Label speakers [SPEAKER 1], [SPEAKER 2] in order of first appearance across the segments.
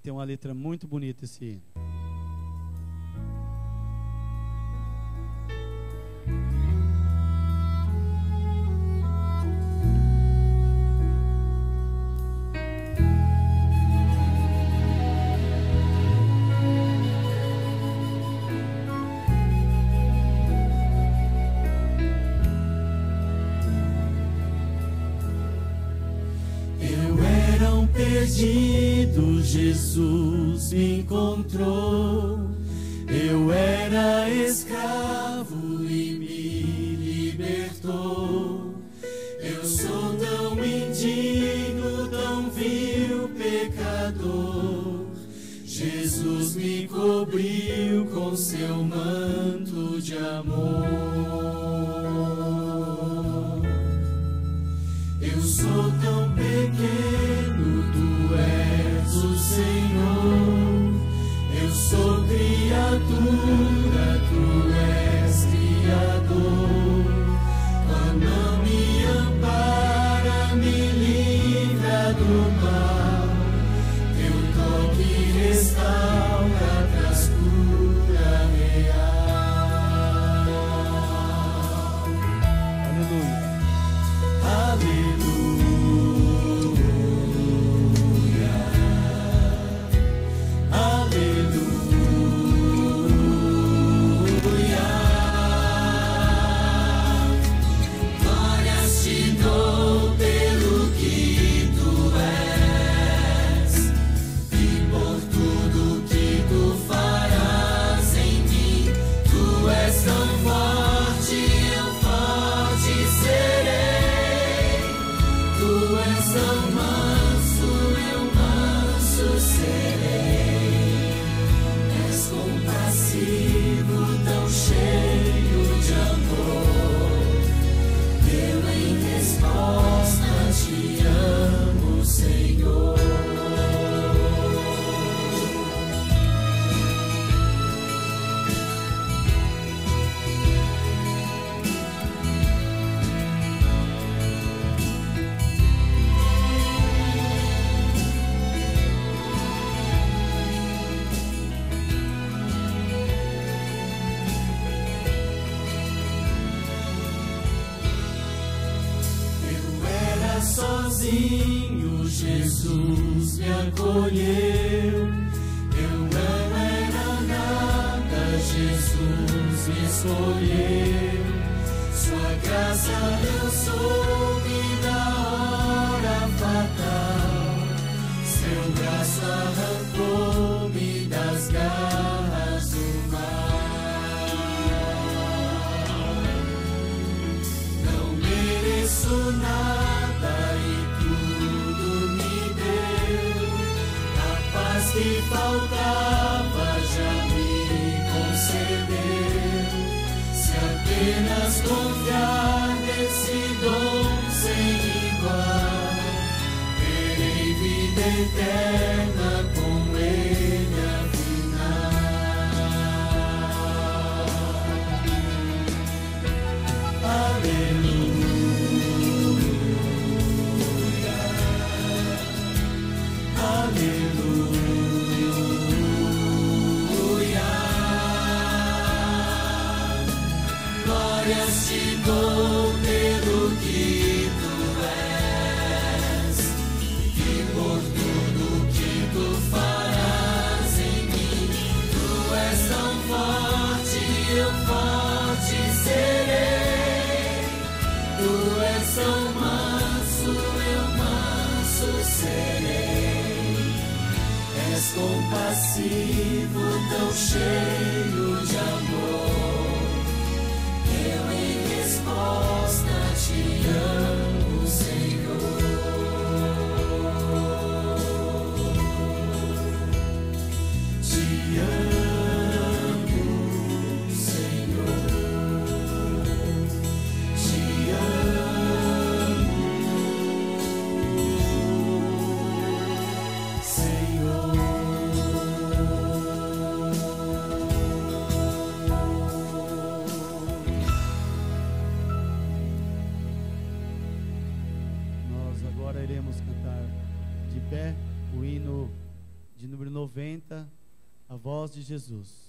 [SPEAKER 1] tem uma letra muito bonita esse hino.
[SPEAKER 2] Perdido, Jesus me encontrou. Eu era escravo e me libertou. Eu sou tão indigno, tão vil pecador. Jesus me cobriu com seu manto de amor. Eu sou tão pequeno, tu és o Senhor. Eu sou criatura, tu és Criador. Clama, me ampara, me livra do mal. Teu toque restaura, traz cura real.
[SPEAKER 1] Aleluia.
[SPEAKER 2] Aleluia. Sozinho Jesus me acolheu. Eu não era nada, Jesus me escolheu. Sua graça eu soube da hora fatal. Seu braço arrancou-me das garras do mal. Não mereço nada, que faltava já me concedeu. Se apenas confiar nesse dom sem igual, terei vida eterna com ele afinal. Aleluia. Aleluia. Glórias te dou pelo que tu és, e por tudo que tu farás em mim. Tu és tão forte, eu forte serei. Tu és tão manso, eu manso serei. És compassivo, tão cheio de amor. Eu em resposta te amo, Senhor. Te amo, Senhor. Te amo, Senhor.
[SPEAKER 1] Nós agora iremos cantar de pé o hino de número 90, A Voz de Jesus.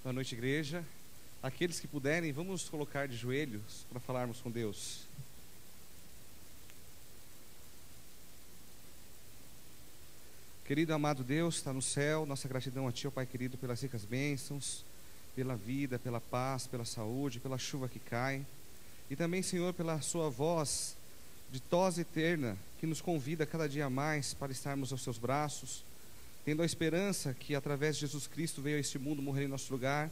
[SPEAKER 3] Boa noite, igreja. Aqueles que puderem, vamos nos colocar de joelhos para falarmos com Deus. Querido amado Deus, está no céu, nossa gratidão a Ti, ó Pai querido, pelas ricas bênçãos, pela vida, pela paz, pela saúde, pela chuva que cai. E também, Senhor, pela Sua voz ditosa e eterna, que nos convida cada dia mais para estarmos aos Seus braços, tendo a esperança que através de Jesus Cristo veio a este mundo morrer em nosso lugar,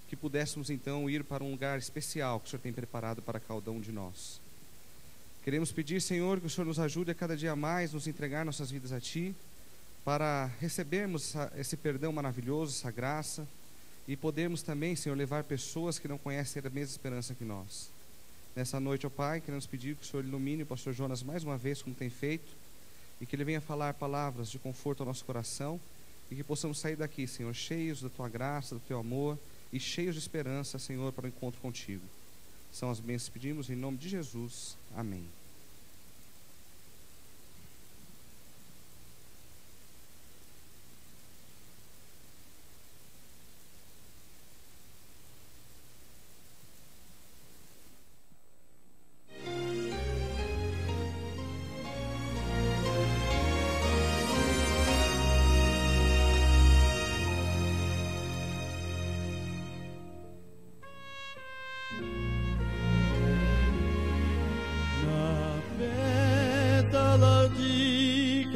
[SPEAKER 3] que pudéssemos então ir para um lugar especial que o Senhor tem preparado para cada um de nós. Queremos pedir, Senhor, que o Senhor nos ajude a cada dia mais nos entregar nossas vidas a Ti, para recebermos esse perdão maravilhoso, essa graça, e podermos também, Senhor, levar pessoas que não conhecem a mesma esperança que nós. Nessa noite, ó Pai, queremos pedir que o Senhor ilumine o pastor Jonas mais uma vez, como tem feito, e que ele venha falar palavras de conforto ao nosso coração, e que possamos sair daqui, Senhor, cheios da Tua graça, do Teu amor, e cheios de esperança, Senhor, para o encontro contigo. São as bênçãos que pedimos em nome de Jesus. Amém.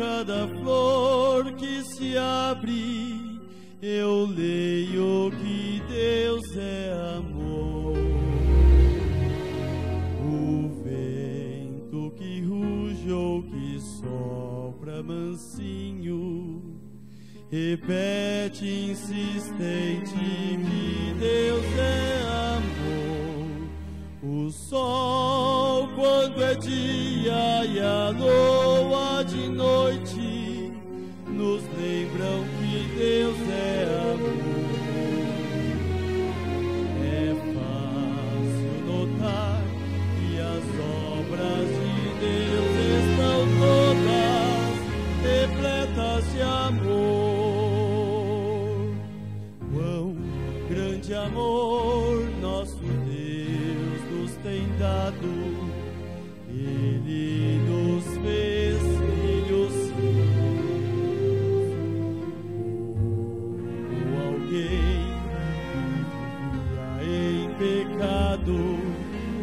[SPEAKER 1] cada flor que se abre, eu leio que Deus é amor. O vento que ruge ou que sopra mansinho, repete insistente que Deus é amor. O sol quando é dia e a lua de noite nos lembram que Deus é amor. É fácil notar que as obras de Deus estão todas repletas de amor. Quão grande amor nosso Deus nos tem dado, Ele nos fez filhos seus. Ou alguém que vivia em pecado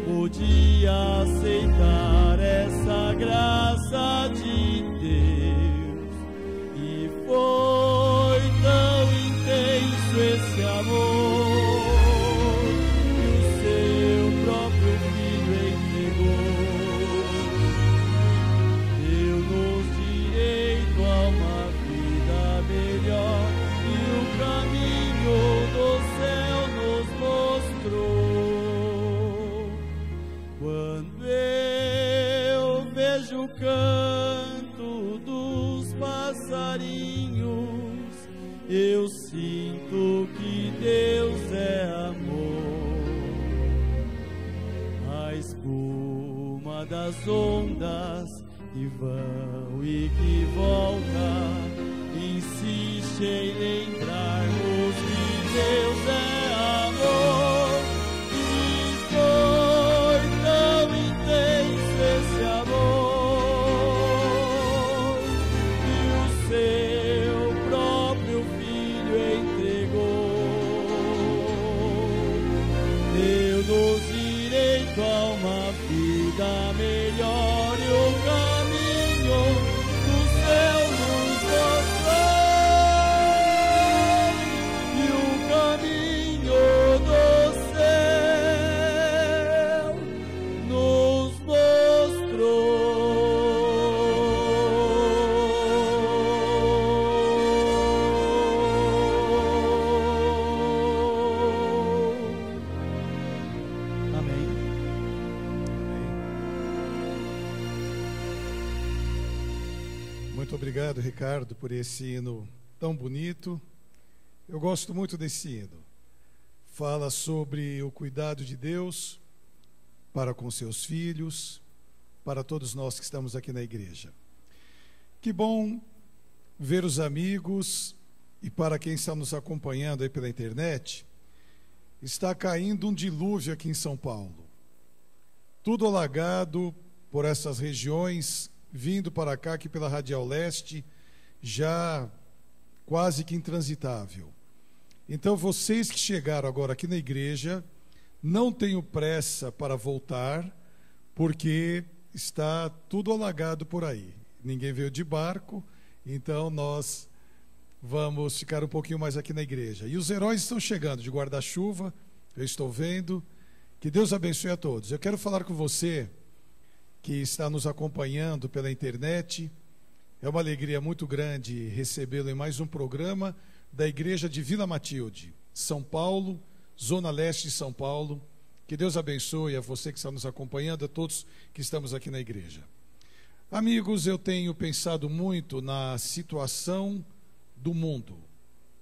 [SPEAKER 1] podia aceitar essa graça de Deus, e foi tão intenso esse amor que o seu próprio Filho entregou. Deu-nos direito a uma vida melhor e o caminho do céu nos mostrou. Quando eu vejo o canto dos passarinhos, eu sinto que Deus é amor. A espuma das ondas que vão e que voltam insiste em lembrarmos que Deus é amor. E foi tão intenso esse amor que o seu próprio Filho entregou. Deu-nos direito a uma vida melhor e o caminho do céu nos mostrou. E o caminho do céu nos mostrou. Amém.
[SPEAKER 4] Muito obrigado, Ricardo, por esse hino tão bonito. Eu gosto muito desse hino. Fala sobre o cuidado de Deus para com seus filhos, para todos nós que estamos aqui na igreja. Que bom ver os amigos, e para quem está nos acompanhando aí pela internet, está caindo um dilúvio aqui em São Paulo. Tudo alagado por essas regiões, vindo para cá, aqui pela Radial Leste, já quase que intransitável. Então, vocês que chegaram agora aqui na igreja, não tenham pressa para voltar, porque está tudo alagado por aí. Ninguém veio de barco, então nós vamos ficar um pouquinho mais aqui na igreja. E os heróis estão chegando de guarda-chuva, eu estou vendo. Que Deus abençoe a todos. Eu quero falar com você que está nos acompanhando pela internet. É uma alegria muito grande recebê-lo em mais um programa da Igreja de Vila Matilde, São Paulo, Zona Leste de São Paulo. Que Deus abençoe a você que está nos acompanhando, a todos que estamos aqui na igreja. Amigos, eu tenho pensado muito na situação do mundo,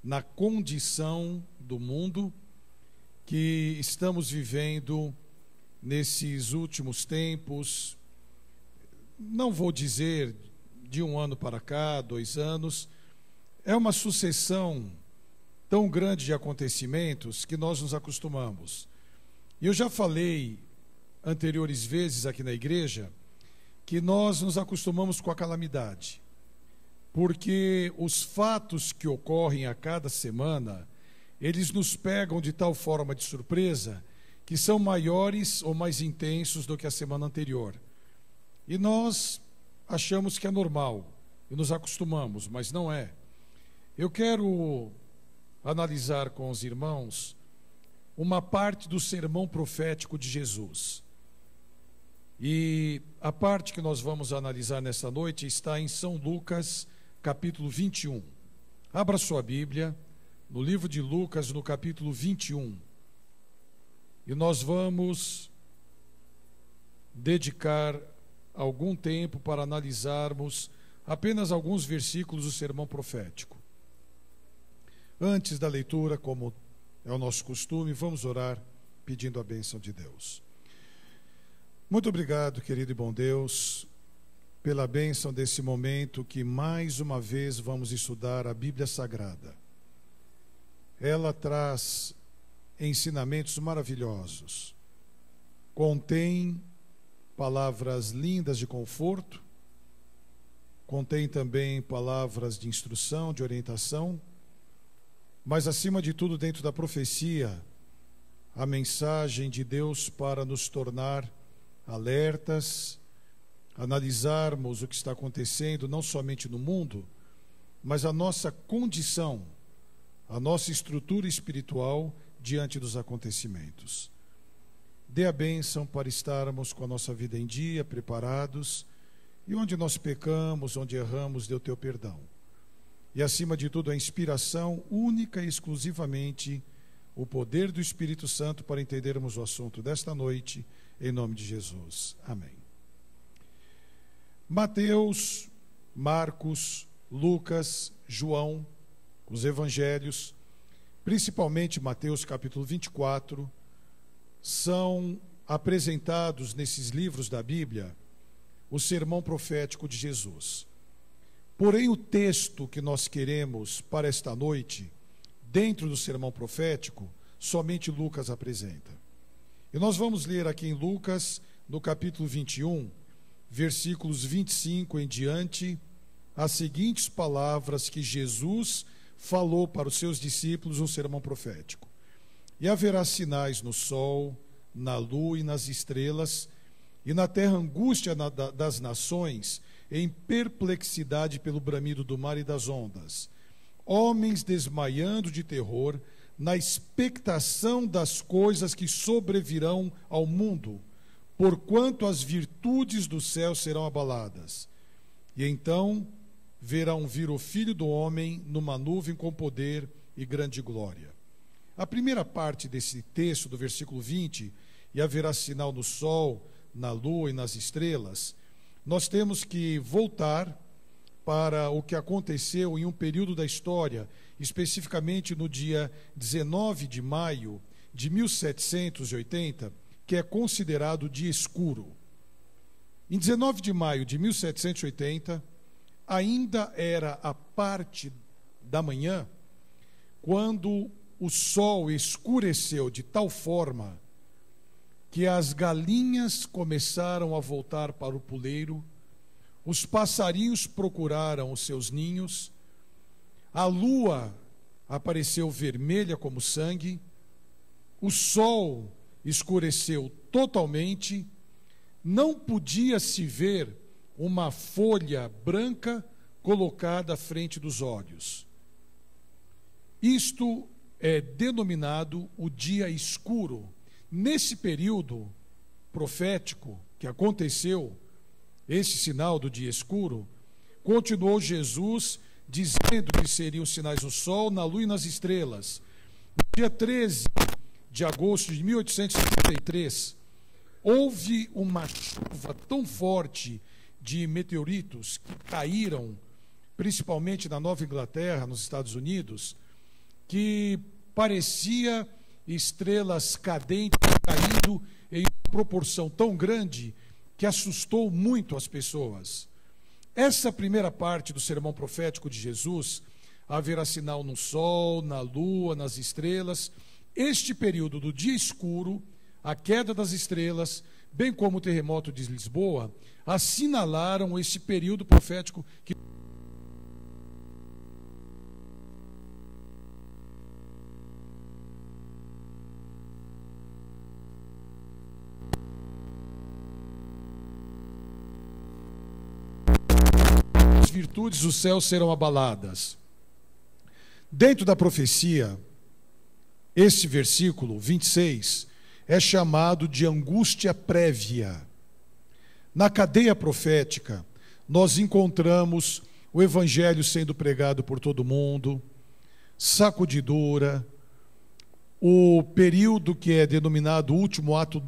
[SPEAKER 4] na condição do mundo que estamos vivendo nesses últimos tempos. Não vou dizer de um ano para cá, 2 anos, é uma sucessão tão grande de acontecimentos que nós nos acostumamos. E eu já falei anteriores vezes aqui na igreja que nós nos acostumamos com a calamidade, porque os fatos que ocorrem a cada semana, eles nos pegam de tal forma de surpresa que são maiores ou mais intensos do que a semana anterior. E nós achamos que é normal, e nos acostumamos, mas não é. Eu quero analisar com os irmãos uma parte do sermão profético de Jesus. E a parte que nós vamos analisar nessa noite está em São Lucas, capítulo 21. Abra sua Bíblia no livro de Lucas, no capítulo 21. E nós vamos dedicar algum tempo para analisarmos apenas alguns versículos do sermão profético. Antes da leitura, como é o nosso costume, vamos orar pedindo a bênção de Deus. Muito obrigado, querido e bom Deus, pela bênção desse momento que mais uma vez vamos estudar a Bíblia Sagrada. Ela traz ensinamentos maravilhosos, contém palavras lindas de conforto, contém também palavras de instrução, de orientação, mas acima de tudo, dentro da profecia, a mensagem de Deus para nos tornar alertas, analisarmos o que está acontecendo, não somente no mundo, mas a nossa condição, a nossa estrutura espiritual diante dos acontecimentos. Dê a bênção para estarmos com a nossa vida em dia, preparados, e onde nós pecamos, onde erramos, dê o teu perdão. E acima de tudo, a inspiração única e exclusivamente, o poder do Espírito Santo para entendermos o assunto desta noite, em nome de Jesus. Amém. Mateus, Marcos, Lucas, João, os evangelhos, principalmente Mateus capítulo 24, são apresentados nesses livros da Bíblia o sermão profético de Jesus. Porém, o texto que nós queremos para esta noite, dentro do sermão profético, somente Lucas apresenta. E nós vamos ler aqui em Lucas, no capítulo 21, versículos 25 em diante, as seguintes palavras que Jesus falou para os seus discípulos no sermão profético. E haverá sinais no sol, na lua e nas estrelas, e na terra angústia das nações, em perplexidade pelo bramido do mar e das ondas, homens desmaiando de terror, na expectação das coisas que sobrevirão ao mundo, porquanto as virtudes do céu serão abaladas. E então verão vir o Filho do Homem numa nuvem com poder e grande glória. A primeira parte desse texto, do versículo 20, e haverá sinal no sol, na lua e nas estrelas, nós temos que voltar para o que aconteceu em um período da história, especificamente no dia 19 de maio de 1780, que é considerado o dia escuro. Em 19 de maio de 1780, ainda era a parte da manhã, quando o sol escureceu de tal forma que as galinhas começaram a voltar para o puleiro, os passarinhos procuraram os seus ninhos, a lua apareceu vermelha como sangue, o sol escureceu totalmente, não podia se ver uma folha branca colocada à frente dos olhos. Isto é denominado o dia escuro. Nesse período profético que aconteceu, esse sinal do dia escuro, continuou Jesus dizendo que seriam sinais no sol, na lua e nas estrelas. No dia 13 de agosto de 1873, houve uma chuva tão forte de meteoritos que caíram, principalmente na Nova Inglaterra, nos Estados Unidos, que parecia estrelas cadentes caindo em uma proporção tão grande que assustou muito as pessoas. Essa primeira parte do sermão profético de Jesus, haverá sinal no sol, na lua, nas estrelas. Este período do dia escuro, a queda das estrelas, bem como o terremoto de Lisboa, assinalaram esse período profético que virtudes do céu serão abaladas. Dentro da profecia, este versículo 26 é chamado de angústia prévia. Na cadeia profética, nós encontramos o evangelho sendo pregado por todo mundo, sacudidura, o período que é denominado o último ato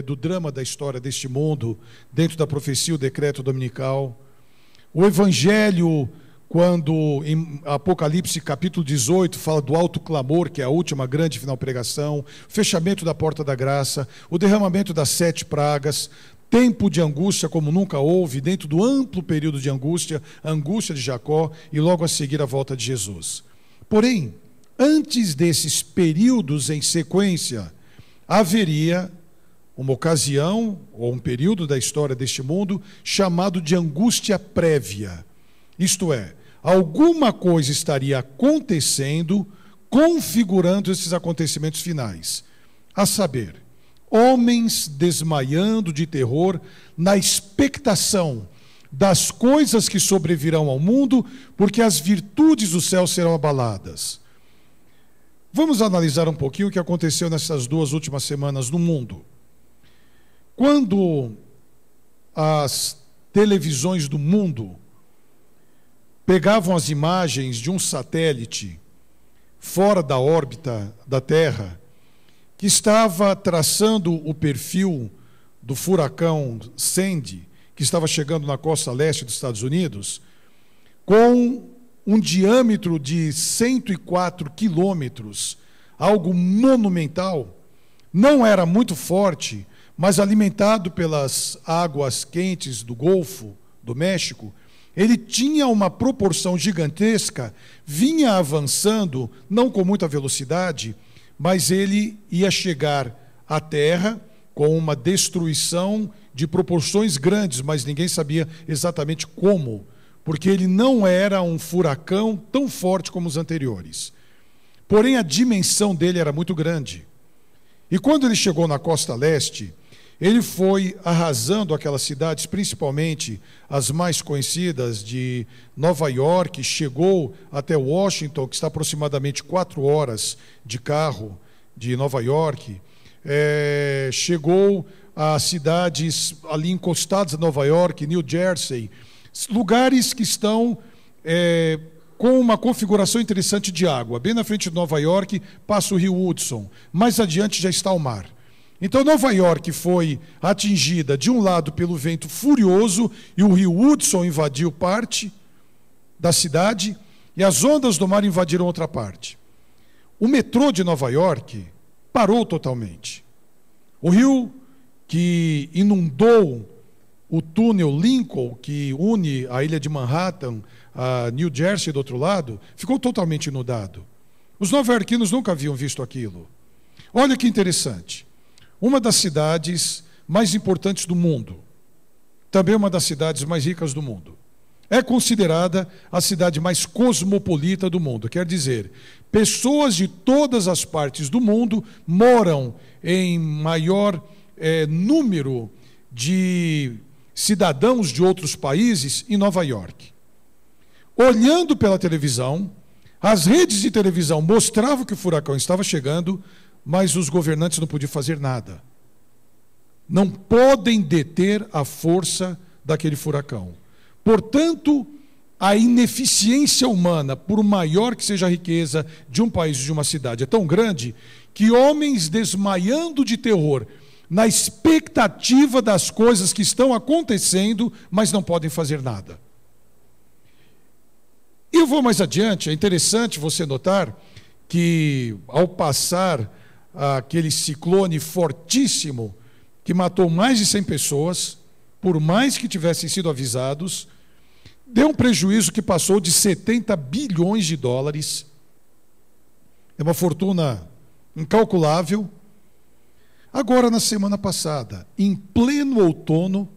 [SPEAKER 4] do drama da história deste mundo, dentro da profecia, o decreto dominical, o evangelho, quando em Apocalipse capítulo 18 fala do alto clamor, que é a última grande final pregação, o fechamento da porta da graça, o derramamento das 7 pragas, tempo de angústia como nunca houve, dentro do amplo período de angústia, a angústia de Jacó, e logo a seguir a volta de Jesus. Porém, antes desses períodos em sequência, haveria uma ocasião, ou um período da história deste mundo, chamado de angústia prévia. Isto é, alguma coisa estaria acontecendo, configurando esses acontecimentos finais. A saber, homens desmaiando de terror na expectação das coisas que sobrevirão ao mundo, porque as virtudes do céu serão abaladas. Vamos analisar um pouquinho o que aconteceu nessas 2 últimas semanas no mundo. Quando as televisões do mundo pegavam as imagens de um satélite fora da órbita da Terra, que estava traçando o perfil do furacão Sandy, que estava chegando na costa leste dos Estados Unidos, com um diâmetro de 104 quilômetros, algo monumental, não era muito forte, mas alimentado pelas águas quentes do Golfo do México, ele tinha uma proporção gigantesca, vinha avançando, não com muita velocidade, mas ele ia chegar à Terra com uma destruição de proporções grandes, mas ninguém sabia exatamente como, porque ele não era um furacão tão forte como os anteriores. Porém, a dimensão dele era muito grande. E quando ele chegou na costa leste, ele foi arrasando aquelas cidades, principalmente as mais conhecidas de Nova York, chegou até Washington, que está aproximadamente 4 horas de carro de Nova York, chegou a cidades ali encostadas a Nova York, New Jersey, lugares que estão com uma configuração interessante de água. Bem na frente de Nova York passa o rio Hudson, mais adiante já está o mar. Então Nova York foi atingida de um lado pelo vento furioso e o rio Hudson invadiu parte da cidade e as ondas do mar invadiram outra parte. O metrô de Nova York parou totalmente. O rio que inundou o túnel Lincoln, que une a ilha de Manhattan a New Jersey do outro lado, ficou totalmente inundado. Os nova-iorquinos nunca haviam visto aquilo. Olha que interessante. Uma das cidades mais importantes do mundo, também uma das cidades mais ricas do mundo, é considerada a cidade mais cosmopolita do mundo. Quer dizer, pessoas de todas as partes do mundo moram em maior número de cidadãos de outros países em Nova York. Olhando pela televisão, as redes de televisão mostravam que o furacão estava chegando, mas os governantes não podiam fazer nada. Não podem deter a força daquele furacão. Portanto, a ineficiência humana, por maior que seja a riqueza de um país, de uma cidade, é tão grande que homens desmaiando de terror, na expectativa das coisas que estão acontecendo, mas não podem fazer nada. E eu vou mais adiante, é interessante você notar que, ao passar aquele ciclone fortíssimo, que matou mais de 100 pessoas, por mais que tivessem sido avisados, deu um prejuízo que passou de 70 bilhões de dólares. É uma fortuna incalculável. Agora, na semana passada, em pleno outono,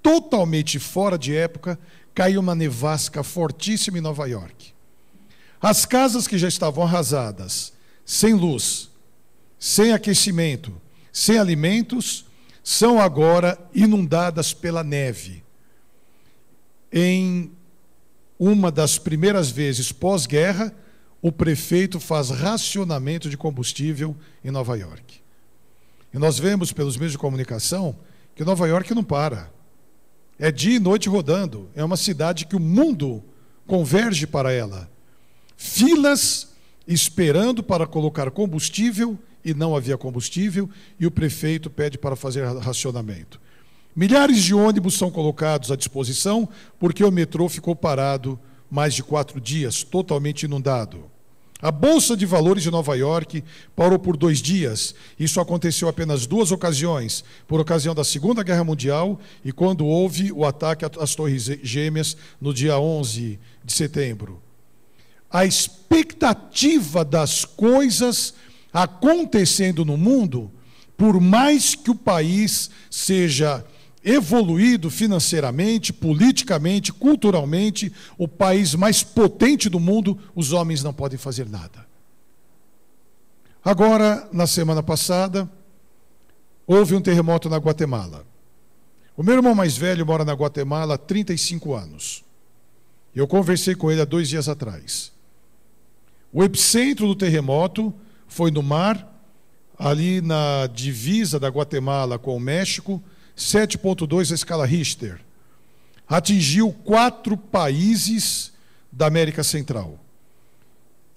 [SPEAKER 4] totalmente fora de época, caiu uma nevasca fortíssima em Nova York. As casas que já estavam arrasadas, sem luz, sem aquecimento, sem alimentos, são agora inundadas pela neve. Em uma das primeiras vezes pós-guerra, o prefeito faz racionamento de combustível em Nova York. E nós vemos pelos meios de comunicação que Nova York não para. É dia e noite rodando. É uma cidade que o mundo converge para ela. Filas esperando para colocar combustível e não havia combustível, e o prefeito pede para fazer racionamento. Milhares de ônibus são colocados à disposição porque o metrô ficou parado mais de 4 dias, totalmente inundado. A Bolsa de Valores de Nova York parou por 2 dias. Isso aconteceu apenas 2 ocasiões, por ocasião da Segunda Guerra Mundial e quando houve o ataque às Torres Gêmeas no dia 11 de setembro. A expectativa das coisas acontecendo no mundo, por mais que o país seja evoluído financeiramente, politicamente, culturalmente, o país mais potente do mundo, os homens não podem fazer nada. Agora, na semana passada, houve um terremoto na Guatemala. O meu irmão mais velho mora na Guatemala há 35 anos. Eu conversei com ele há 2 dias atrás. O epicentro do terremoto foi no mar, ali na divisa da Guatemala com o México, 7,2 a escala Richter. Atingiu 4 países da América Central.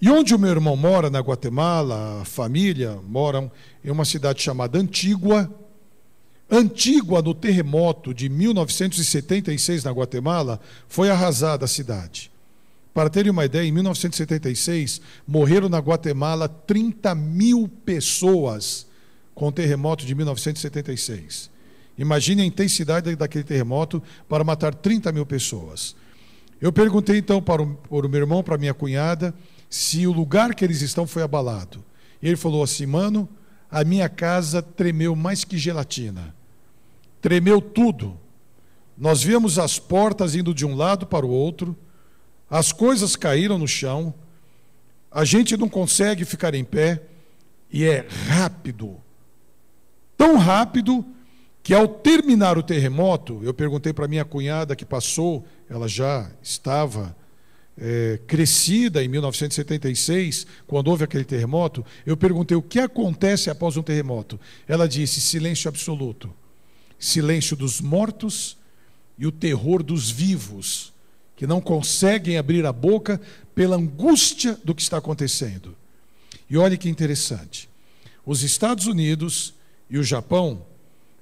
[SPEAKER 4] E onde o meu irmão mora, na Guatemala, a família moram em uma cidade chamada Antígua. Antígua, no terremoto de 1976 na Guatemala, foi arrasada a cidade. Para terem uma ideia, em 1976, morreram na Guatemala 30 mil pessoas com o terremoto de 1976. Imagine a intensidade daquele terremoto para matar 30 mil pessoas. Eu perguntei então para o meu irmão, para a minha cunhada, se o lugar que eles estão foi abalado. E ele falou assim: mano, a minha casa tremeu mais que gelatina. Tremeu tudo. Nós víamos as portas indo de um lado para o outro, as coisas caíram no chão, a gente não consegue ficar em pé, e é rápido. Tão rápido que ao terminar o terremoto, eu perguntei para minha cunhada que passou, ela já estava crescida em 1976, quando houve aquele terremoto, eu perguntei o que acontece após um terremoto. Ela disse: silêncio absoluto, silêncio dos mortos e o terror dos vivos, que não conseguem abrir a boca pela angústia do que está acontecendo. E olhe que interessante, os Estados Unidos e o Japão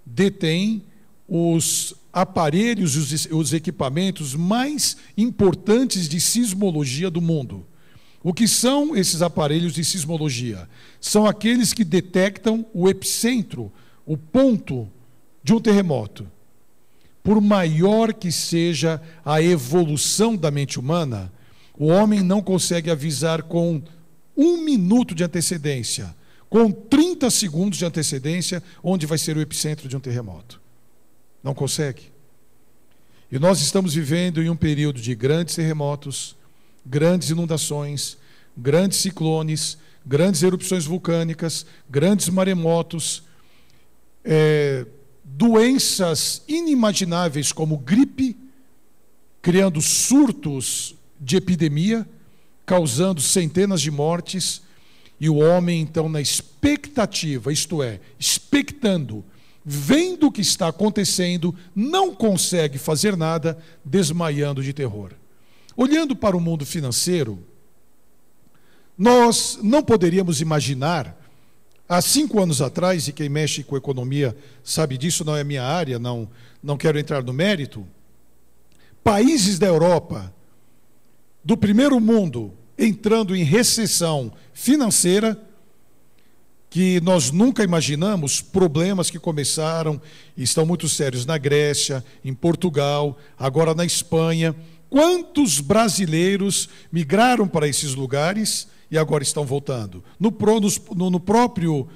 [SPEAKER 4] detêm os aparelhos e os equipamentos mais importantes de sismologia do mundo. O que são esses aparelhos de sismologia? São aqueles que detectam o epicentro, o ponto de um terremoto. Por maior que seja a evolução da mente humana, o homem não consegue avisar com 1 minuto de antecedência, com 30 segundos de antecedência, onde vai ser o epicentro de um terremoto. Não consegue. E nós estamos vivendo em um período de grandes terremotos, grandes inundações, grandes ciclones, grandes erupções vulcânicas, grandes maremotos, doenças inimagináveis como gripe, criando surtos de epidemia, causando centenas de mortes, e o homem então na expectativa, isto é, expectando, vendo o que está acontecendo, não consegue fazer nada, desmaiando de terror. Olhando para o mundo financeiro, nós não poderíamos imaginar, há 5 anos atrás, e quem mexe com economia sabe disso, não é minha área, não quero entrar no mérito, países da Europa, do primeiro mundo, entrando em recessão financeira, que nós nunca imaginamos, problemas que começaram e estão muito sérios na Grécia, em Portugal, agora na Espanha. Quantos brasileiros migraram para esses lugares e agora estão voltando? No próprio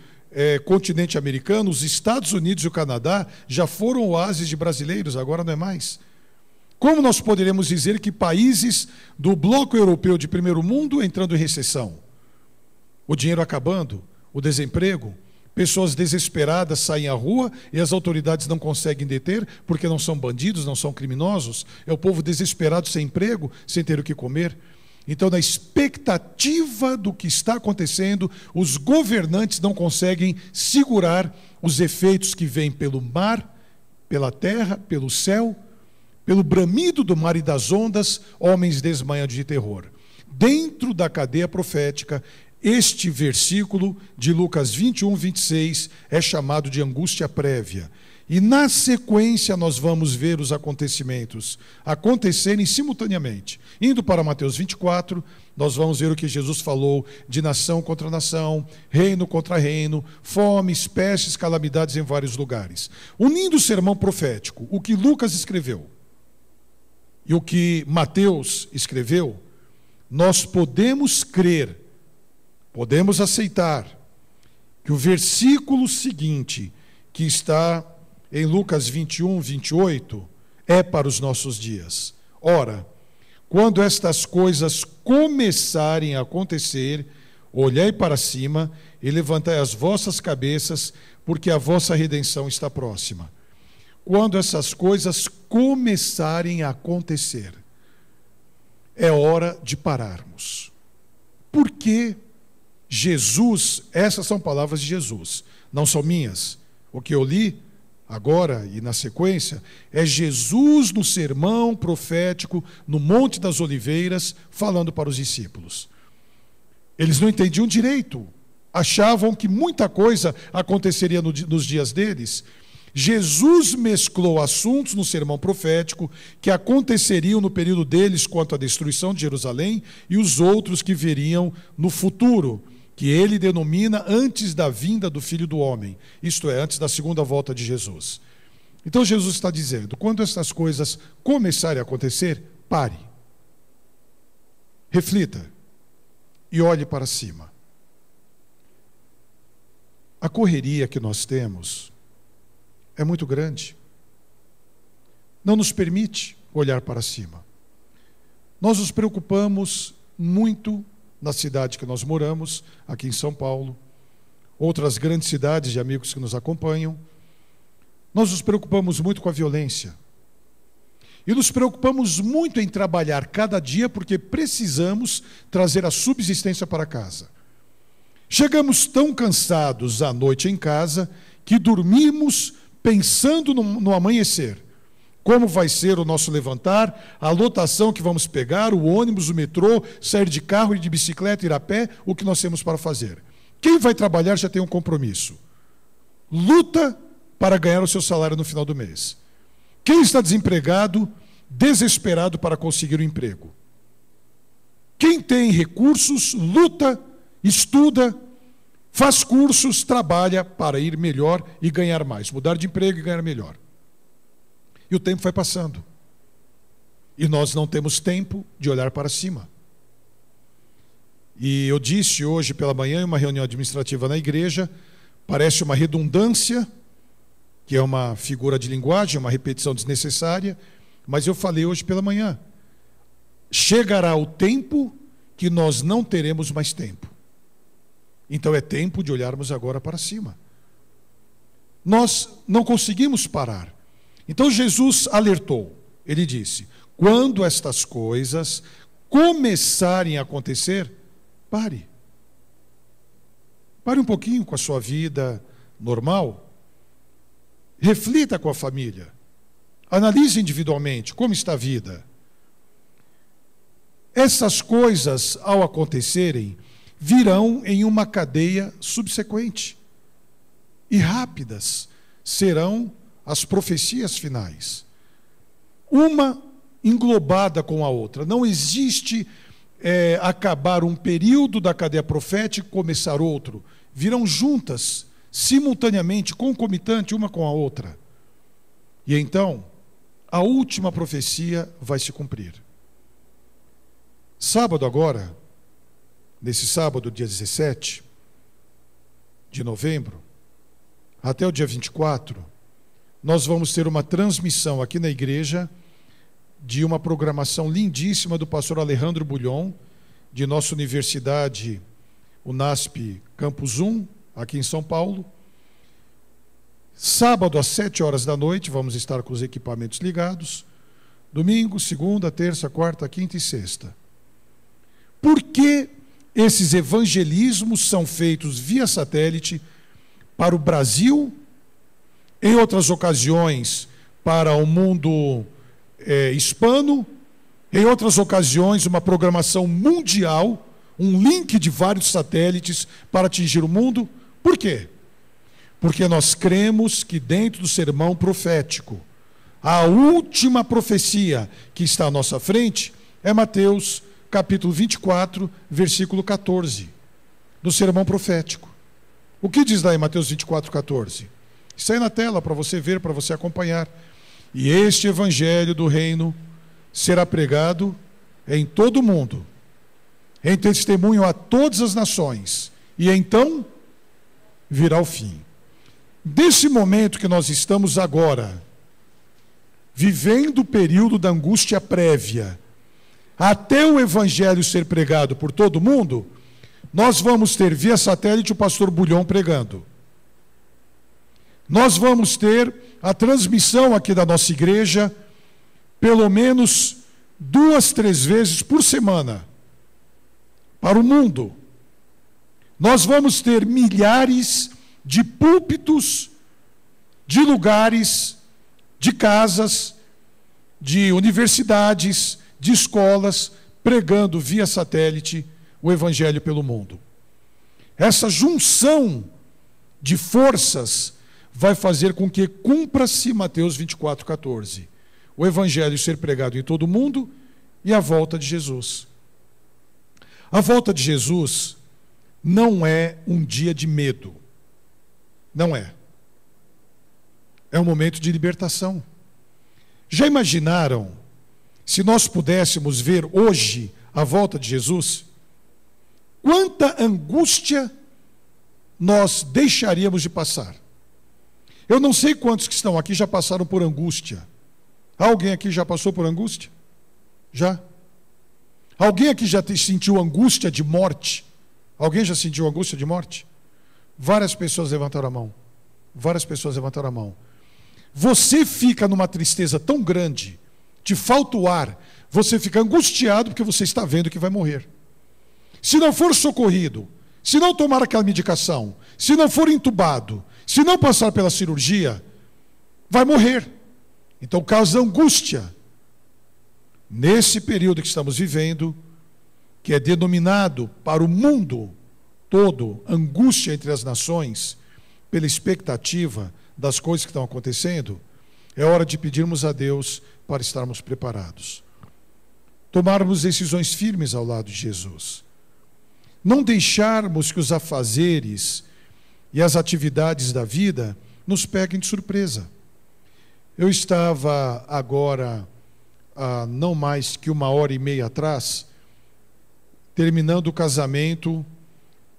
[SPEAKER 4] continente americano, os Estados Unidos e o Canadá já foram oásis de brasileiros, agora não é mais. Como nós poderemos dizer que países do bloco europeu de primeiro mundo entrando em recessão? O dinheiro acabando, o desemprego, Pessoas desesperadas saem à rua e as autoridades não conseguem deter porque não são bandidos, não são criminosos. É o povo desesperado sem emprego, sem ter o que comer. Então, na expectativa do que está acontecendo, os governantes não conseguem segurar os efeitos que vêm pelo mar, pela terra, pelo céu, pelo bramido do mar e das ondas, homens desmaiados de terror. Dentro da cadeia profética, este versículo de Lucas 21, 26 é chamado de angústia prévia. E na sequência nós vamos ver os acontecimentos acontecerem simultaneamente. Indo para Mateus 24, nós vamos ver o que Jesus falou de nação contra nação, reino contra reino, fomes, pestes, calamidades em vários lugares. Unindo o sermão profético, o que Lucas escreveu e o que Mateus escreveu, nós podemos crer, podemos aceitar que o versículo seguinte, que está em Lucas 21, 28, é para os nossos dias. Ora, quando estas coisas começarem a acontecer, olhai para cima e levantai as vossas cabeças, porque a vossa redenção está próxima. Quando essas coisas começarem a acontecer, é hora de pararmos. Porque Jesus, essas são palavras de Jesus, não são minhas. O que eu li agora e na sequência é Jesus no sermão profético no Monte das Oliveiras falando para os discípulos. Eles não entendiam direito, achavam que muita coisa aconteceria nos dias deles. Jesus mesclou assuntos no sermão profético que aconteceriam no período deles quanto à destruição de Jerusalém e os outros que veriam no futuro, que ele denomina antes da vinda do Filho do Homem, isto é, antes da segunda volta de Jesus. Então Jesus está dizendo, quando essas coisas começarem a acontecer, pare, reflita e olhe para cima. A correria que nós temos é muito grande, não nos permite olhar para cima. Nós nos preocupamos muito na cidade que nós moramos, aqui em São Paulo, outras grandes cidades de amigos que nos acompanham. Nós nos preocupamos muito com a violência. E nos preocupamos muito em trabalhar cada dia porque precisamos trazer a subsistência para casa. Chegamos tão cansados à noite em casa que dormimos pensando no amanhecer. Como vai ser o nosso levantar, a lotação que vamos pegar, o ônibus, o metrô, sair de carro e de bicicleta, ir a pé, o que nós temos para fazer. Quem vai trabalhar já tem um compromisso. Luta para ganhar o seu salário no final do mês. Quem está desempregado, desesperado para conseguir um emprego. Quem tem recursos, luta, estuda, faz cursos, trabalha para ir melhor e ganhar mais, mudar de emprego e ganhar melhor. E o tempo vai passando. E nós não temos tempo de olhar para cima. E eu disse hoje pela manhã, em uma reunião administrativa na igreja, parece uma redundância, que é uma figura de linguagem, uma repetição desnecessária, mas eu falei hoje pela manhã. Chegará o tempo que nós não teremos mais tempo. Então é tempo de olharmos agora para cima. Nós não conseguimos parar. Então Jesus alertou, ele disse, quando estas coisas começarem a acontecer, pare. Pare um pouquinho com a sua vida normal. Reflita com a família. Analise individualmente como está a vida. Essas coisas, ao acontecerem, virão em uma cadeia subsequente. E rápidas serão as profecias finais. Uma englobada com a outra. Não existe acabar um período da cadeia profética e começar outro. Virão juntas, simultaneamente, concomitante uma com a outra. E então, a última profecia vai se cumprir. Sábado agora, nesse sábado, dia 17 de novembro, até o dia 24, nós vamos ter uma transmissão aqui na igreja de uma programação lindíssima do pastor Alejandro Bulhon, de nossa universidade, UNASP Campus 1, aqui em São Paulo. Sábado, às 7 horas da noite, vamos estar com os equipamentos ligados. Domingo, segunda, terça, quarta, quinta e sexta. Por que esses evangelismos são feitos via satélite para o Brasil, em outras ocasiões para o mundo hispano, em outras ocasiões uma programação mundial, um link de vários satélites para atingir o mundo? Por quê? Porque nós cremos que dentro do sermão profético, a última profecia que está à nossa frente é Mateus capítulo 24, versículo 14, do sermão profético. O que diz lá em Mateus 24, 14? Isso aí na tela para você ver, para você acompanhar. E este evangelho do reino será pregado em todo o mundo, em testemunho a todas as nações, e então virá o fim. Desse momento que nós estamos agora, vivendo o período da angústia prévia, até o evangelho ser pregado por todo mundo, nós vamos ter via satélite o pastor Bulhão pregando. Nós vamos ter a transmissão aqui da nossa igreja, pelo menos 2, 3 vezes por semana, para o mundo. Nós vamos ter milhares de púlpitos, de lugares, de casas, de universidades, de escolas, pregando via satélite o evangelho pelo mundo. Essa junção de forças vai fazer com que cumpra-se Mateus 24, 14. O evangelho ser pregado em todo o mundo e a volta de Jesus. A volta de Jesus não é um dia de medo. Não é. É um momento de libertação. Já imaginaram se nós pudéssemos ver hoje a volta de Jesus? Quanta angústia nós deixaríamos de passar? Eu não sei quantos que estão aqui já passaram por angústia. Alguém aqui já passou por angústia? Já? Alguém aqui já sentiu angústia de morte? Alguém já sentiu angústia de morte? Várias pessoas levantaram a mão. Várias pessoas levantaram a mão. Você fica numa tristeza tão grande, te falta o ar, você fica angustiado porque você está vendo que vai morrer. Se não for socorrido, se não tomar aquela medicação, se não for entubado, se não passar pela cirurgia, vai morrer. Então causa angústia. Nesse período que estamos vivendo, que é denominado para o mundo todo angústia entre as nações, pela expectativa das coisas que estão acontecendo, é hora de pedirmos a Deus para estarmos preparados. Tomarmos decisões firmes ao lado de Jesus. Não deixarmos que os afazeres e as atividades da vida nos peguem de surpresa. Eu estava agora, há não mais que 1h30 atrás, terminando o casamento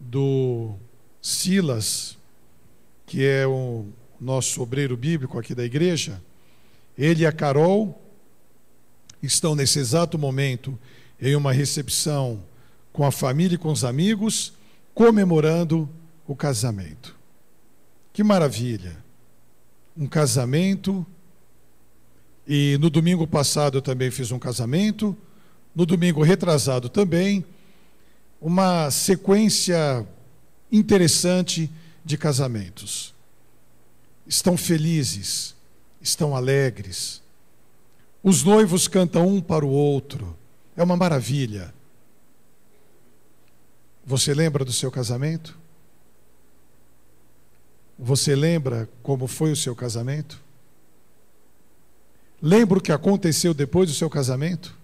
[SPEAKER 4] do Silas, que é o nosso obreiro bíblico aqui da igreja. Ele e a Carol estão nesse exato momento em uma recepção com a família e com os amigos, comemorando o casamento. Que maravilha! Um casamento. E no domingo passado eu também fiz um casamento, no domingo retrasado também, uma sequência interessante de casamentos. Estão felizes, estão alegres. Os noivos cantam um para o outro. É uma maravilha. Você lembra do seu casamento? Você lembra como foi o seu casamento? Lembra o que aconteceu depois do seu casamento?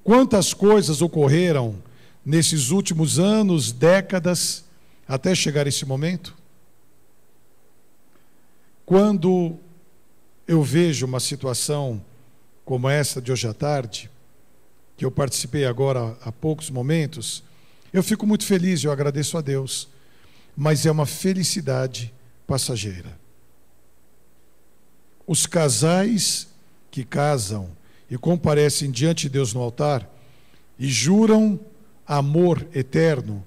[SPEAKER 4] Quantas coisas ocorreram nesses últimos anos, décadas, até chegar esse momento? Quando eu vejo uma situação como essa de hoje à tarde, que eu participei agora há poucos momentos, eu fico muito feliz, eu agradeço a Deus, mas é uma felicidade passageira. Os casais que casam e comparecem diante de Deus no altar e juram amor eterno,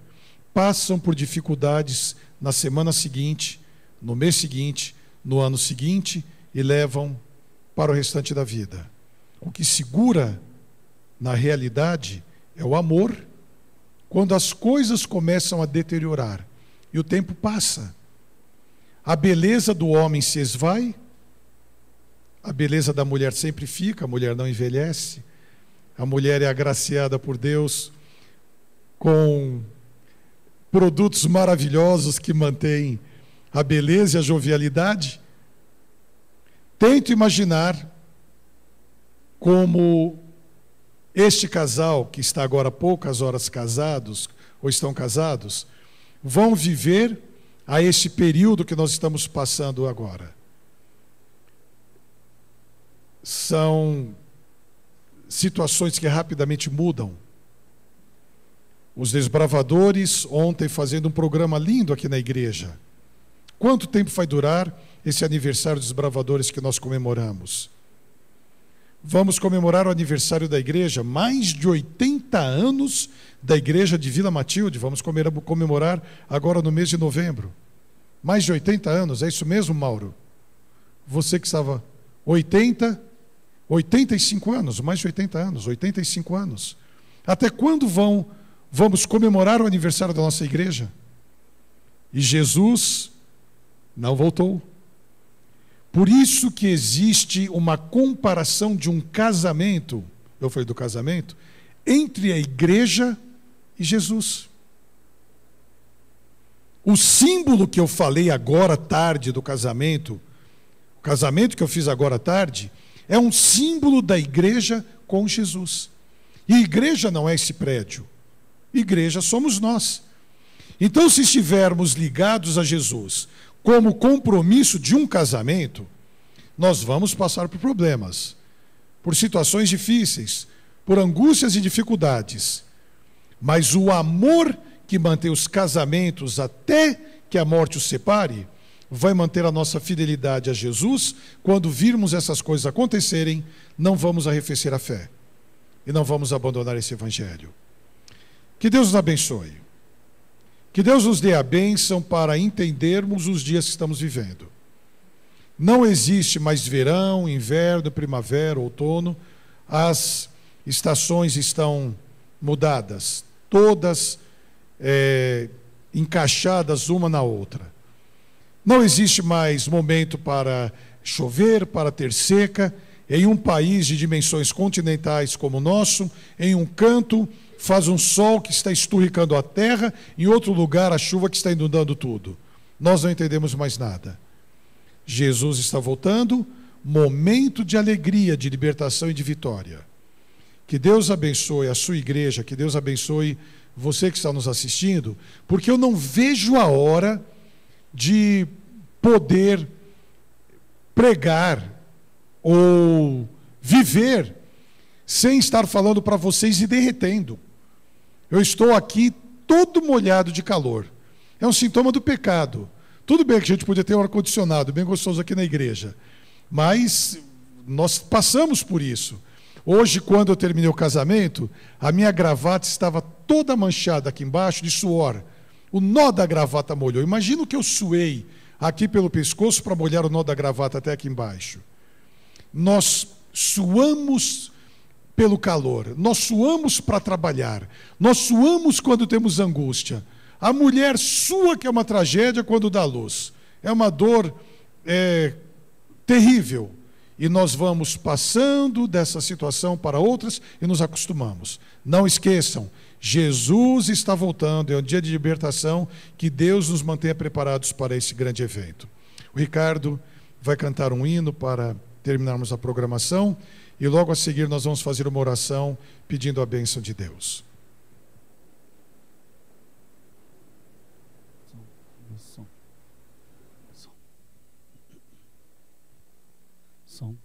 [SPEAKER 4] passam por dificuldades na semana seguinte, no mês seguinte, no ano seguinte, e levam para o restante da vida. O que segura, na realidade, é o amor. Quando as coisas começam a deteriorar e o tempo passa, a beleza do homem se esvai, a beleza da mulher sempre fica, a mulher não envelhece, a mulher é agraciada por Deus com produtos maravilhosos que mantêm a beleza e a jovialidade. Tento imaginar como este casal, que está agora há poucas horas casados, ou estão casados, vão viver a esse período que nós estamos passando agora. São situações que rapidamente mudam. Os desbravadores, ontem fazendo um programa lindo aqui na igreja. Quanto tempo vai durar esse aniversário dos desbravadores que nós comemoramos? Vamos comemorar o aniversário da igreja, mais de 80 anos da igreja de Vila Matilde. Vamos comemorar agora no mês de novembro. Mais de 80 anos, é isso mesmo, Mauro? Você que estava 85 anos, mais de 80 anos, 85 anos. Até quando vamos comemorar o aniversário da nossa igreja? E Jesus não voltou. Por isso que existe uma comparação de um casamento, eu falei do casamento, entre a igreja e Jesus. O símbolo que eu falei agora à tarde do casamento, o casamento que eu fiz agora à tarde, é um símbolo da igreja com Jesus. E igreja não é esse prédio. Igreja somos nós. Então, se estivermos ligados a Jesus como compromisso de um casamento, nós vamos passar por problemas, por situações difíceis, por angústias e dificuldades. Mas o amor que mantém os casamentos até que a morte os separe, vai manter a nossa fidelidade a Jesus. Quando virmos essas coisas acontecerem, não vamos arrefecer a fé e não vamos abandonar esse evangelho. Que Deus nos abençoe. Que Deus nos dê a bênção para entendermos os dias que estamos vivendo. Não existe mais verão, inverno, primavera, outono. As estações estão mudadas, todas encaixadas uma na outra. Não existe mais momento para chover, para ter seca. Em um país de dimensões continentais como o nosso, em um canto faz um sol que está esturricando a terra, em outro lugar a chuva que está inundando tudo. Nós não entendemos mais nada. Jesus está voltando, momento de alegria, de libertação e de vitória. Que Deus abençoe a sua igreja, que Deus abençoe você que está nos assistindo, porque eu não vejo a hora de poder pregar ou viver sem estar falando para vocês e derretendo. Eu estou aqui todo molhado de calor. É um sintoma do pecado. Tudo bem que a gente podia ter um ar-condicionado bem gostoso aqui na igreja, mas nós passamos por isso. Hoje, quando eu terminei o casamento, a minha gravata estava toda manchada aqui embaixo de suor. O nó da gravata molhou. Imagina o que eu suei aqui pelo pescoço para molhar o nó da gravata até aqui embaixo. Nós suamos pelo calor, nós suamos para trabalhar, nós suamos quando temos angústia. A mulher sua, que é uma tragédia, quando dá luz. É uma dor terrível. E nós vamos passando dessa situação para outras e nos acostumamos. Não esqueçam, Jesus está voltando, é um dia de libertação, que Deus nos mantenha preparados para esse grande evento. O Ricardo vai cantar um hino para terminarmos a programação e logo a seguir nós vamos fazer uma oração pedindo a bênção de Deus.
[SPEAKER 1] Som.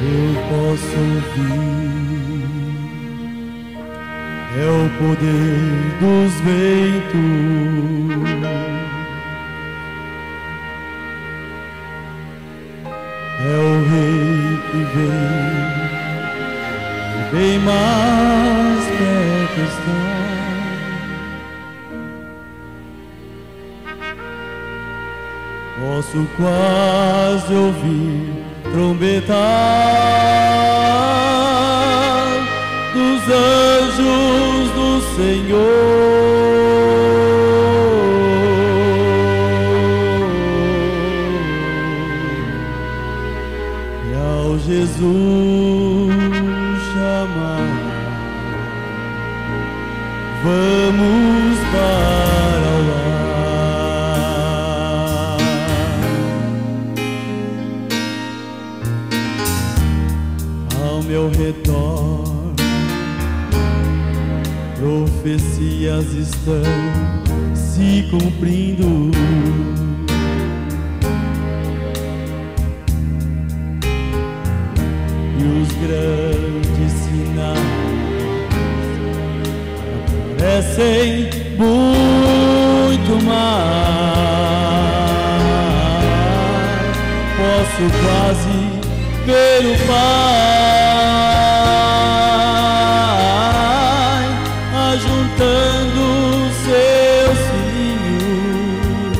[SPEAKER 1] Eu posso ouvir, é o poder dos ventos, é o Rei que mais perto está. Posso quase ouvir trombetar dos anjos do Senhor. E ao Jesus chamar, vamos para o lar. Ao meu redor, profecias estão se cumprindo. E os grandes sinais aparecem muito mais. Posso quase ver o Pai ajuntando seus filhinhos,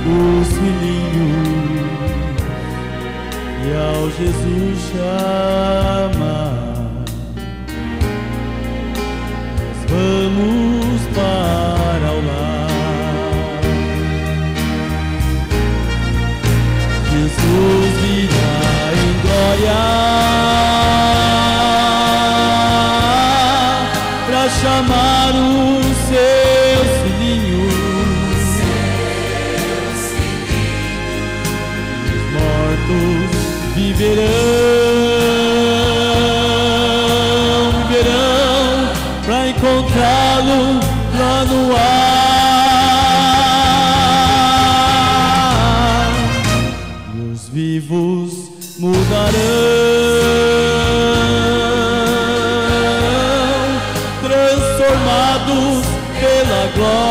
[SPEAKER 1] os filhinhos, e ao Jesus chamar, nós vamos para o lar. Jesus virá em glória pra chamar os seus filhinhos. Os mortos viverão pra encontrá-lo lá no ar. E os vivos mudarão, transformados pela glória.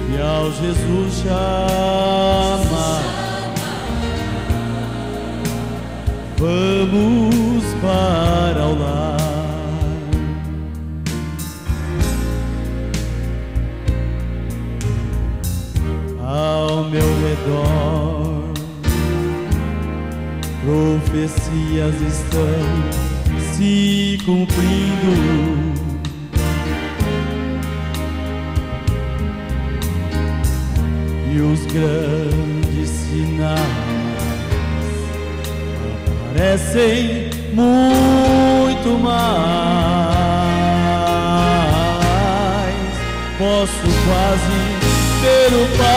[SPEAKER 1] E ao Jesus chamar, vamos para o lar. Ao meu redor, profecias estão se cumprindo. E os grandes sinais aparecem muito mais. Posso quase ver o Pai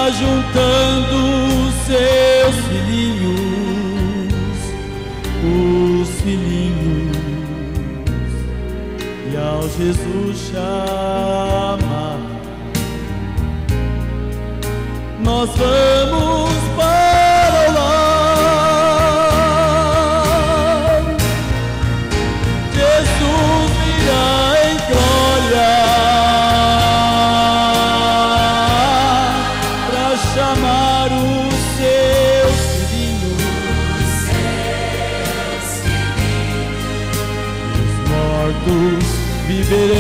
[SPEAKER 1] ajuntando seus filhinhos, os filhinhos, e ao Jesus chamar, nós vamos para o lar. Jesus virá em glória pra chamar os seus filhinhos. Os mortos viverão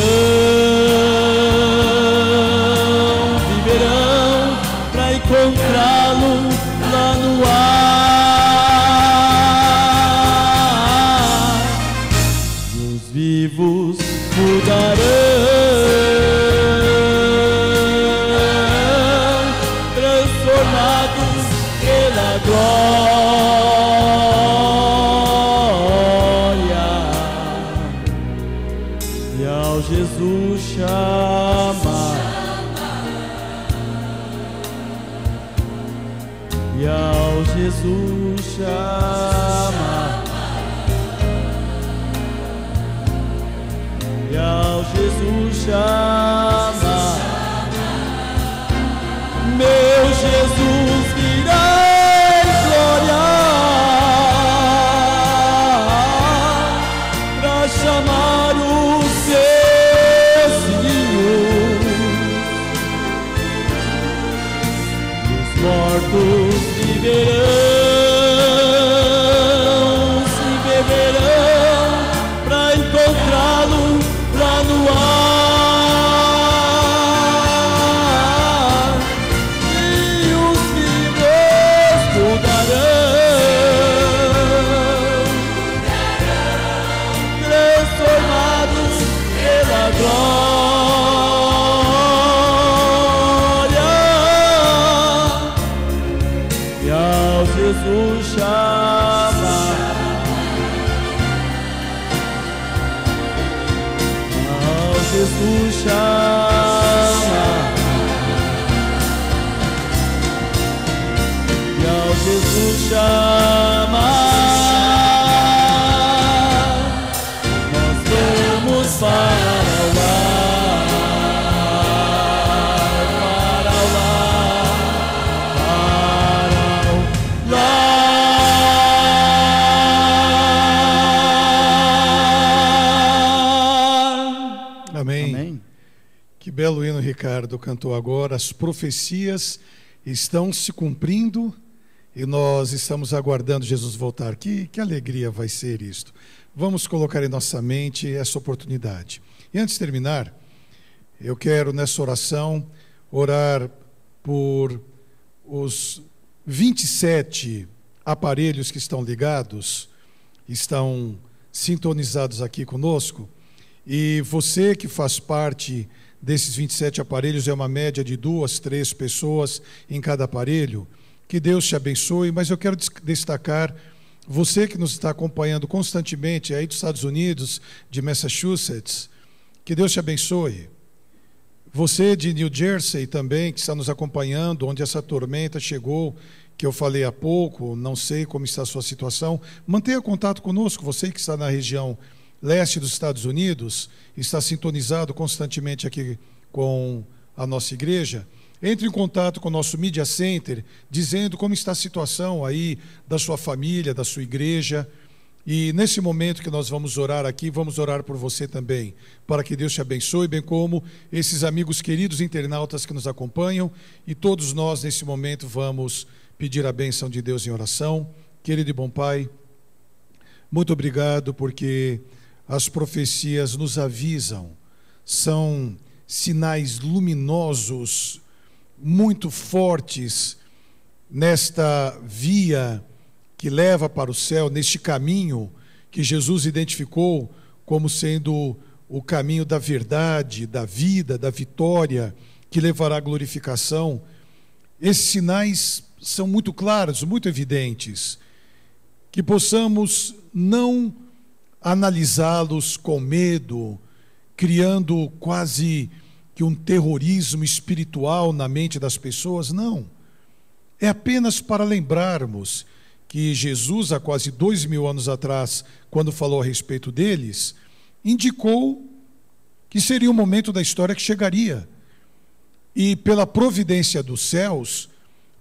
[SPEAKER 1] pra encontrá-lo lá no ar. E os vivos mudarão, transformados pela glória. E ao Jesus chamar, e ao Jesus chamar, e ao Jesus chamar, meu Jesus virá em glória pra chamar os seus filhos, Jesus chama, e ao Jesus chama, nós vamos para o lar, para o lar.
[SPEAKER 4] Amém.
[SPEAKER 5] Amém.
[SPEAKER 4] Que belo hino Ricardo cantou agora. As profecias estão se cumprindo e nós estamos aguardando Jesus voltar. Que alegria vai ser isto. Vamos colocar em nossa mente essa oportunidade. E antes de terminar, eu quero nessa oração orar por os 27 aparelhos que estão ligados, estão sintonizados aqui conosco. E você que faz parte desses 27 aparelhos, é uma média de 2, 3 pessoas em cada aparelho. Que Deus te abençoe, mas eu quero destacar você que nos está acompanhando constantemente aí dos Estados Unidos, de Massachusetts. Que Deus te abençoe. Você de New Jersey também, que está nos acompanhando, onde essa tormenta chegou, que eu falei há pouco, não sei como está a sua situação. Mantenha contato conosco, você que está na região leste dos Estados Unidos, está sintonizado constantemente aqui com a nossa igreja. Entre em contato com o nosso Media Center, dizendo como está a situação aí da sua família, da sua igreja. E nesse momento que nós vamos orar aqui, vamos orar por você também, para que Deus te abençoe, bem como esses amigos queridos internautas que nos acompanham. E todos nós, nesse momento, vamos pedir a bênção de Deus em oração. Querido e bom Pai, muito obrigado, porque as profecias nos avisam, são sinais luminosos, muito fortes, nesta via que leva para o céu, neste caminho que Jesus identificou como sendo o caminho da verdade, da vida, da vitória, que levará à glorificação. Esses sinais são muito claros, muito evidentes, que possamos não analisá-los com medo, criando quase que um terrorismo espiritual na mente das pessoas. Não. É apenas para lembrarmos que Jesus, há quase 2000 anos atrás, quando falou a respeito deles, indicou que seria um momento da história que chegaria. E pela providência dos céus,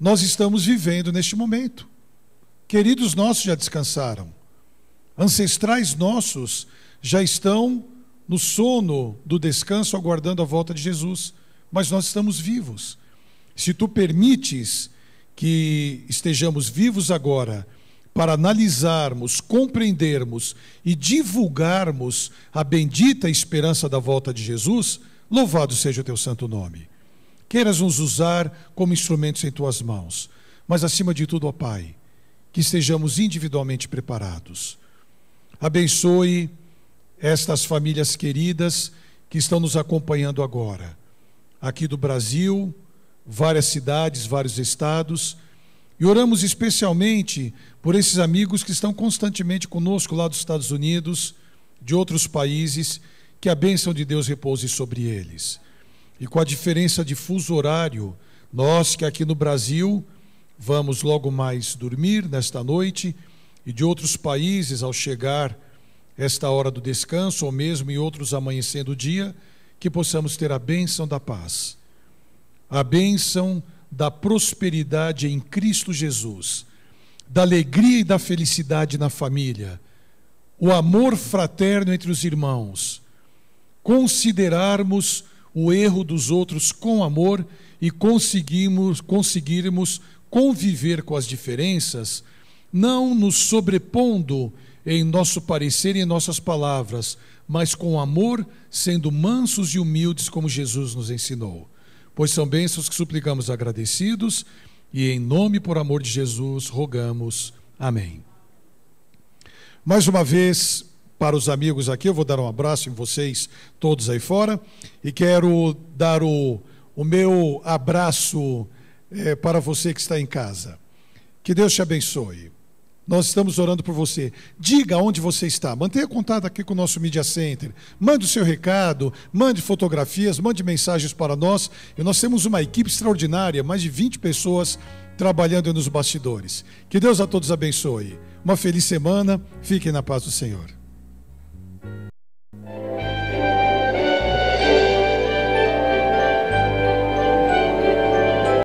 [SPEAKER 4] nós estamos vivendo neste momento. Queridos nossos já descansaram. Ancestrais nossos já estão no sono do descanso, aguardando a volta de Jesus. Mas nós estamos vivos. Se tu permites que estejamos vivos agora, para analisarmos, compreendermos e divulgarmos a bendita esperança da volta de Jesus, louvado seja o teu santo nome. Queiras nos usar como instrumentos em tuas mãos, mas acima de tudo, ó Pai, que estejamos individualmente preparados. Abençoe estas famílias queridas que estão nos acompanhando agora, aqui do Brasil, várias cidades, vários estados, e oramos especialmente por esses amigos que estão constantemente conosco lá dos Estados Unidos, de outros países, que a bênção de Deus repouse sobre eles. E com a diferença de fuso horário, nós que aqui no Brasil vamos logo mais dormir nesta noite, e de outros países, ao chegar esta hora do descanso, ou mesmo em outros amanhecendo o dia, que possamos ter a bênção da paz, a bênção da prosperidade em Cristo Jesus, da alegria e da felicidade na família, o amor fraterno entre os irmãos, considerarmos o erro dos outros com amor e conseguirmos conviver com as diferenças, não nos sobrepondo em nosso parecer e em nossas palavras, mas com amor, sendo mansos e humildes como Jesus nos ensinou. Pois são bênçãos que suplicamos agradecidos e em nome e por amor de Jesus rogamos. Amém. Mais uma vez, para os amigos aqui, eu vou dar um abraço em vocês todos aí fora e quero dar o meu abraço para você que está em casa. Que Deus te abençoe. nós estamos orando por você. Diga onde você está. Mantenha contato aqui com o nosso Media Center. Mande o seu recado, mande fotografias, mande mensagens para nós. E nós temos uma equipe extraordinária, mais de 20 pessoas trabalhando nos bastidores. Que Deus a todos abençoe. Uma feliz semana. Fiquem na paz do Senhor.